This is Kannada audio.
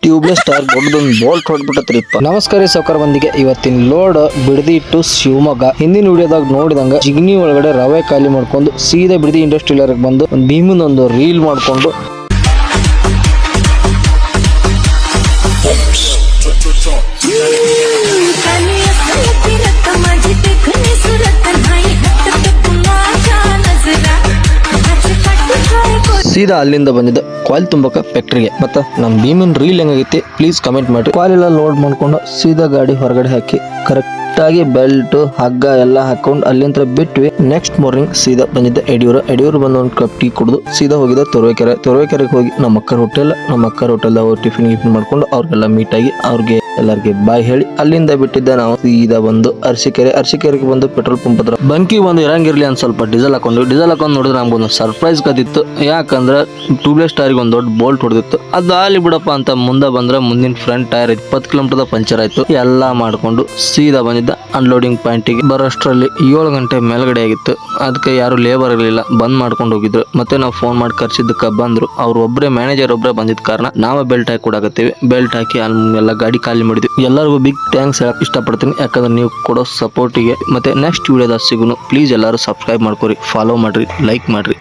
ಟ್ಯೂಬ್ಲೆಸ್ ಟೈರ್ ದೊಡ್ಡದೊಂದು ಬೋಲ್ಟ್ ಹೊಡ್ಬಿಟ್ಟತ್ರಿಪ್ಪ. ನಮಸ್ಕಾರ ಸೌಕರ ಬಂದಿಗೆ ಇವತ್ತಿನ ಲೋಡ್ ಬಿಡದಿ ಟು ಶಿವಮೊಗ್ಗ. ಹಿಂದಿನ ವಿಡಿಯೋದಾಗ ನೋಡಿದಂಗ ಜಿಗ್ನಿ ಒಳಗಡೆ ರವೆ ಖಾಲಿ ಮಾಡ್ಕೊಂಡು ಸೀದಾ ಬಿಡದಿ ಇಂಡಸ್ಟ್ರಿಯಲ್ ಬಂದು ಒಂದು ಭೀಮನ್ ಒಂದು ರೀಲ್ ಮಾಡ್ಕೊಂಡು ಸೀದಾ ಅಲ್ಲಿಂದ ಬಂದಿದ್ದ ಕಾಯಿಲ್ ತುಂಬಕ ಫ್ಯಾಕ್ಟ್ರಿಗೆ. ಮತ್ತ ನಮ್ ಭೀಮನ್ ರೀಲ್ ಹೆಂಗೈತಿ ಪ್ಲೀಸ್ ಕಮೆಂಟ್ ಮಾಡಿ. ಕಾಯಿಲ್ ಎಲ್ಲ ಲೋಡ್ ಮಾಡ್ಕೊಂಡು ಸೀದಾ ಗಾಡಿ ಹೊರಗಡೆ ಹಾಕಿ ಕರೆಕ್ಟ್ ಆಗಿ ಬೆಲ್ಟ್ ಹಗ್ಗ ಎಲ್ಲ ಹಾಕೊಂಡು ಅಲ್ಲಿಂದ ಬಿಟ್ವಿ. ನೆಕ್ಸ್ಟ್ ಮಾರ್ನಿಂಗ್ ಸೀದಾ ಬಂದಿದ್ದ ಯಡಿಯೂರು ಬಂದು ಒಂದು ಕಪ್ ಟೀ ಕುಡಿದು ಸೀದಾ ಹೋಗಿದ್ದ ತೊರವೆಕೆರೆಗೆ ಹೋಗಿ ನಮ್ಮ ಅಕ್ಕರ ಹೋಟೆಲ್ ಟಿಫಿನ್ ಮಾಡ್ಕೊಂಡು ಅವ್ರಿಗೆಲ್ಲ ಮೀಟ್ ಆಗಿ ಅವ್ರಿಗೆ ಎಲ್ಲರಿಗೆ ಬಾಯ್ ಹೇಳಿ ಅಲ್ಲಿಂದ ಬಿಟ್ಟಿದ್ದ ನಾವು ಸೀದಾ ಬಂದು ಅರಸೀಕೆರೆಗೆ ಬಂದು ಪೆಟ್ರೋಲ್ ಪಂಪ್ ಹತ್ರ ಬಂಕಿ ಒಂದು ಇರಂಗಿರ್ಲಿ ಅಂತ ಸ್ವಲ್ಪ ಡೀಸೆಲ್ ಹಾಕೊಂಡು ನೋಡಿದ್ರೆ ನಮ್ಗೊಂದು ಸರ್ಪ್ರೈಸ್ ಕದಿತ್ತು. ಯಾಕಂದ್ರೆ ಟ್ಯೂಬ್ಲೆಸ್ ಟೈರ್ಗೆ ಒಂದು ದೊಡ್ಡ ಬೋಲ್ಟ್ ಹೊಡೆದಿತ್ತು. ಅದು ಆಲಿ ಬಿಡಪ್ಪ ಅಂತ ಮುಂದೆ ಬಂದ್ರೆ ಮುಂದಿನ ಫ್ರಂಟ್ ಟೈರ್ 20 ಕಿಲೋಮೀಟರ್ ಪಂಚರ್ ಆಯ್ತು. ಎಲ್ಲ ಮಾಡ್ಕೊಂಡು ಸೀದಾ ಬಂದಿದ್ದ ಅನ್ಲೋಡಿಂಗ್ ಪಾಯಿಂಟಿಗೆ. ಬರೋಷ್ಟರಲ್ಲಿ 7 ಗಂಟೆ ಮೇಲ್ಗಡೆ ಆಗಿತ್ತು. ಅದಕ್ಕೆ ಯಾರು ಲೇಬರ್ ಇರಲಿಲ್ಲ, ಬಂದ್ ಮಾಡ್ಕೊಂಡು ಹೋಗಿದ್ರು. ಮತ್ತೆ ನಾವು ಫೋನ್ ಮಾಡಿ ಕರ್ಸಿದ್ದಕ್ಕೆ ಬಂದ್ರು. ಅವ್ರು ಮ್ಯಾನೇಜರ್ ಒಬ್ಬರೇ ಬಂದಿದ್ದ ಕಾರಣ ನಾವೇ ಬೆಲ್ಟ್ ಹಾಕಿ ಕೊಡಾಕತ್ತೀವಿ. ಬೆಲ್ಟ್ ಹಾಕಿ ಎಲ್ಲ ಗಾಡಿ ಖಾಲಿ ಮಾಡಿದ್ವಿ. ಎಲ್ಲರಿಗೂ ಬಿಗ್ ಥ್ಯಾಂಕ್ಸ್ ಹೇಳಕ್ ಇಷ್ಟಪಡ್ತೀನಿ, ಯಾಕಂದ್ರೆ ನೀವು ಕೊಡೋ ಸಪೋರ್ಟಿಗೆ. ಮತ್ತೆ ನೆಕ್ಸ್ಟ್ ವಿಡಿಯೋದಾಗ ಸಿಗುನು. ಪ್ಲೀಸ್ ಎಲ್ಲರೂ ಸಬ್ಸ್ಕ್ರೈಬ್ ಮಾಡ್ಕೊರಿ, ಫಾಲೋ ಮಾಡ್ರಿ, ಲೈಕ್ ಮಾಡ್ರಿ.